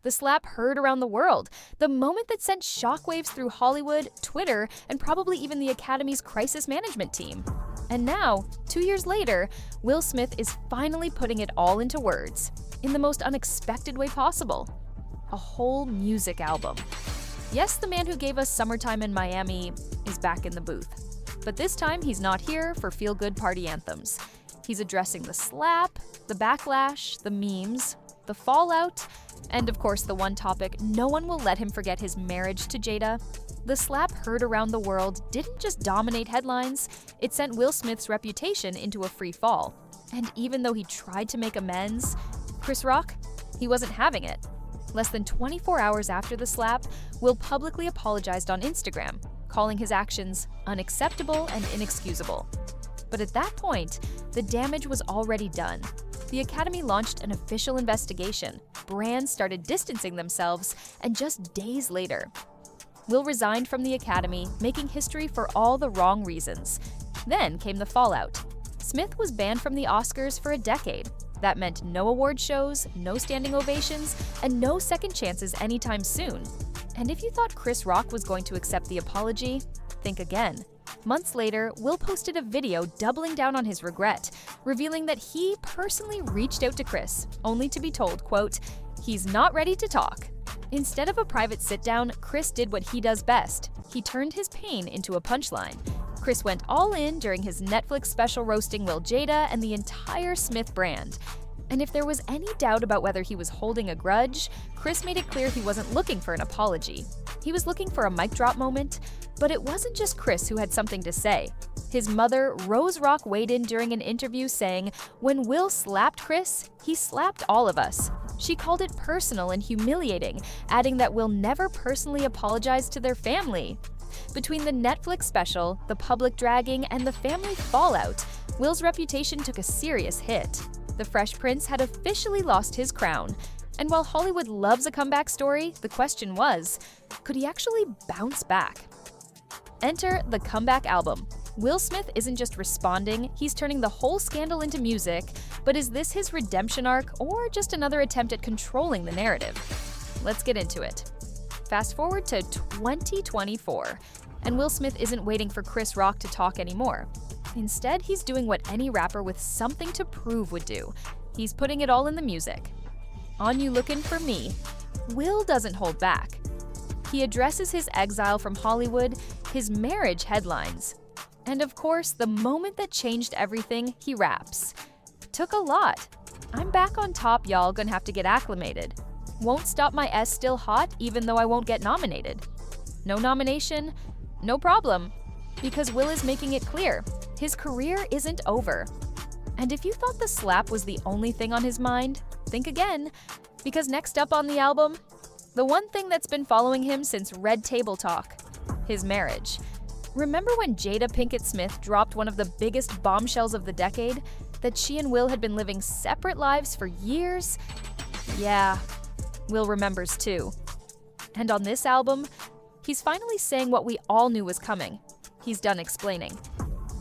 The slap heard around the world, the moment that sent shockwaves through Hollywood, Twitter, and probably even the Academy's crisis management team. And now, 2 years later, Will Smith is finally putting it all into words, in the most unexpected way possible. A whole music album. Yes, the man who gave us Summertime in Miami is back in the booth. But this time, he's not here for feel-good party anthems. He's addressing the slap, the backlash, the memes, the fallout, and of course the one topic no one will let him forget: his marriage to Jada. The slap heard around the world didn't just dominate headlines, it sent Will Smith's reputation into a free fall. And even though he tried to make amends, Chris Rock, he wasn't having it. Less than 24 hours after the slap, Will publicly apologized on Instagram, calling his actions unacceptable and inexcusable. But at that point, the damage was already done. The Academy launched an official investigation, brands started distancing themselves, and just days later, Will resigned from the Academy, making history for all the wrong reasons. Then came the fallout. Smith was banned from the Oscars for a decade. That meant no award shows, no standing ovations, and no second chances anytime soon. And if you thought Chris Rock was going to accept the apology, think again. Months later, Will posted a video doubling down on his regret, revealing that he personally reached out to Chris, only to be told, quote, "He's not ready to talk." Instead of a private sit-down, Chris did what he does best. He turned his pain into a punchline. Chris went all in during his Netflix special roasting Will, Jada, and the entire Smith brand. And if there was any doubt about whether he was holding a grudge, Chris made it clear he wasn't looking for an apology. He was looking for a mic drop moment, but it wasn't just Chris who had something to say. His mother, Rose Rock, weighed in during an interview saying, "When Will slapped Chris, he slapped all of us." She called it personal and humiliating, adding that Will never personally apologized to their family. Between the Netflix special, the public dragging, and the family fallout, Will's reputation took a serious hit. The Fresh Prince had officially lost his crown. And while Hollywood loves a comeback story, the question was, could he actually bounce back? Enter the comeback album. Will Smith isn't just responding, he's turning the whole scandal into music, but is this his redemption arc or just another attempt at controlling the narrative? Let's get into it. Fast forward to 2024, and Will Smith isn't waiting for Chris Rock to talk anymore. Instead, he's doing what any rapper with something to prove would do. He's putting it all in the music. On You Lookin' For Me, Will doesn't hold back. He addresses his exile from Hollywood, his marriage headlines, and of course, the moment that changed everything, he raps. Took a lot. I'm back on top, y'all, gonna have to get acclimated. Won't stop my S still hot even though I won't get nominated. No nomination? No problem. Because Will is making it clear, his career isn't over. And if you thought the slap was the only thing on his mind, think again. Because next up on the album, the one thing that's been following him since Red Table Talk, his marriage. Remember when Jada Pinkett Smith dropped one of the biggest bombshells of the decade? That she and Will had been living separate lives for years? Yeah, Will remembers too. And on this album, he's finally saying what we all knew was coming. He's done explaining.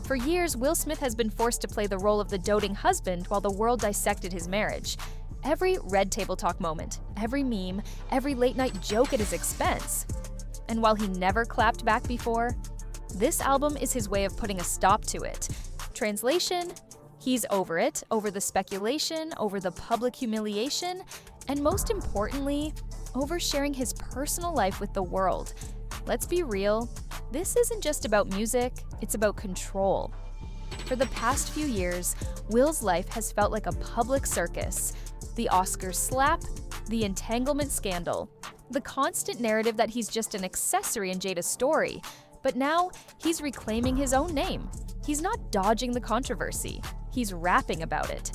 For years, Will Smith has been forced to play the role of the doting husband while the world dissected his marriage. Every Red Table Talk moment, every meme, every late-night joke at his expense. And while he never clapped back before, this album is his way of putting a stop to it. Translation: he's over it, over the speculation, over the public humiliation, and most importantly, over sharing his personal life with the world. Let's be real, this isn't just about music, it's about control. For the past few years, Will's life has felt like a public circus. The Oscars slap, the entanglement scandal, the constant narrative that he's just an accessory in Jada's story. But now, he's reclaiming his own name. He's not dodging the controversy, he's rapping about it.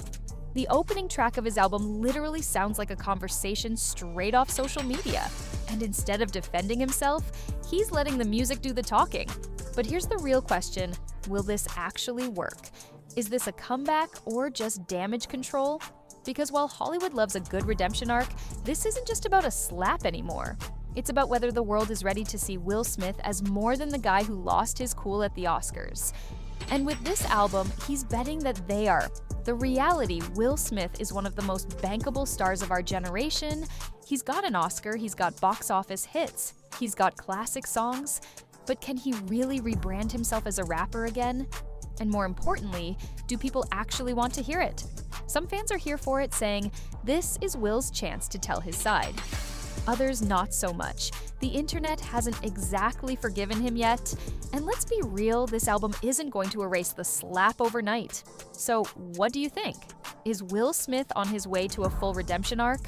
The opening track of his album literally sounds like a conversation straight off social media. And instead of defending himself, he's letting the music do the talking. But here's the real question, will this actually work? Is this a comeback or just damage control? Because while Hollywood loves a good redemption arc, this isn't just about a slap anymore. It's about whether the world is ready to see Will Smith as more than the guy who lost his cool at the Oscars. And with this album, he's betting that they are. The reality, Will Smith is one of the most bankable stars of our generation. He's got an Oscar, he's got box office hits, he's got classic songs, but can he really rebrand himself as a rapper again? And more importantly, do people actually want to hear it? Some fans are here for it, saying, this is Will's chance to tell his side. Others not so much. The internet hasn't exactly forgiven him yet, and let's be real, this album isn't going to erase the slap overnight. So what do you think? Is Will Smith on his way to a full redemption arc,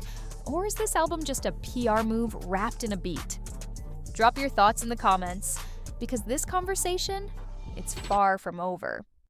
or is this album just a PR move wrapped in a beat? Drop your thoughts in the comments, because this conversation, it's far from over.